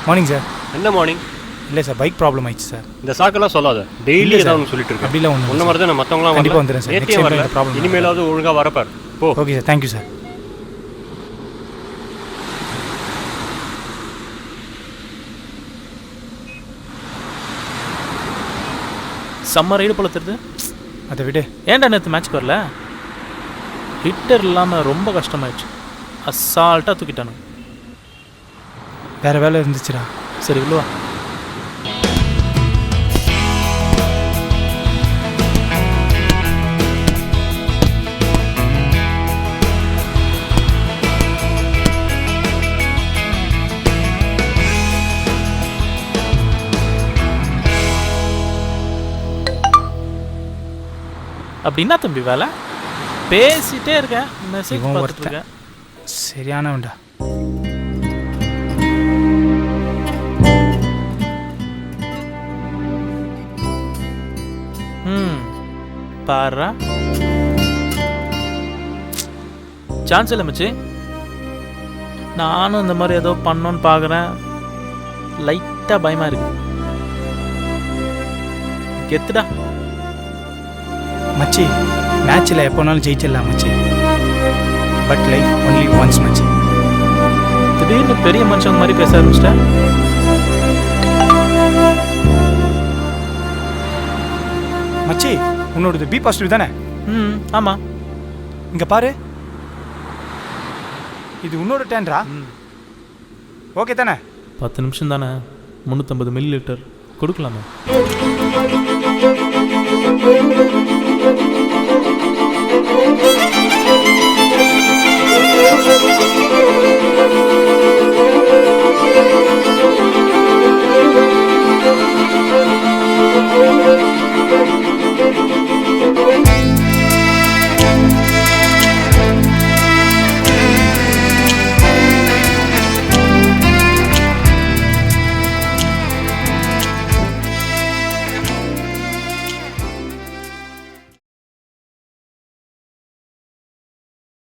Morning sir. என்ன morning? இல்லை sir, bike problem ஆயிடுச்சு சார். இந்த சாக்கெல்லாம் சொல்லாத, டெய்லி ஏதாவது ஒன்று சொல்லிட்டு இருக்கேன். அப்படிலாம் ஒன்று ஒன்று மாதிரி தான் நான் மற்றவங்களாம் கண்டிப்பாக வந்துடுறேன் சார். நேற்றே வரல, இனிமேலாவது ஒழுங்காக வரப்பார். ஓ ஓகே சார், தேங்க்யூ சார். செம்ம ரைடு போல தெரியுது. அதை விட ஏன்டா நேற்று மேட்ச்க்கு வரல? ஹிட்டர் இல்லாமல் ரொம்ப கஷ்டமாயிடுச்சு. அசால்ட்டாக தூக்கிட்டானு. வேறு வேலை இருந்துச்சுடா. சரி உள்ளவா. அப்படின்னா தம்பி வேலை பேசிட்டே இருக்கேன், மெசேஜ் பார்த்துட்டு இருக்கேன். சரியானவன்டா. பாரா சான்ஸ் இல்லை மச்சி. நானும் இந்த மாதிரி ஏதோ பண்ணோன்னு பார்க்குறேன். லைட்டாக பயமாக இருக்கு. கெத்துடா மச்சி. மேட்ச்சில் எப்போனாலும் ஜெயிச்சிடலாம் மச்சி. பட் லைஃப் ஒன்லி ஒன்ஸ் மச்சி. திடீர்னு பெரிய மனுஷங்க மாதிரி பேச ஆரம்பிச்சிட்டேன். மச்சி, உன்னோடது பி பாசிட்டிவ் தானே? ஆமாம். இங்கே பாரு, இது உன்னோட டேன்ரா. ஓகே தானே? 10 நிமிஷம் தானே, 350 ml கொடுக்கலாமா?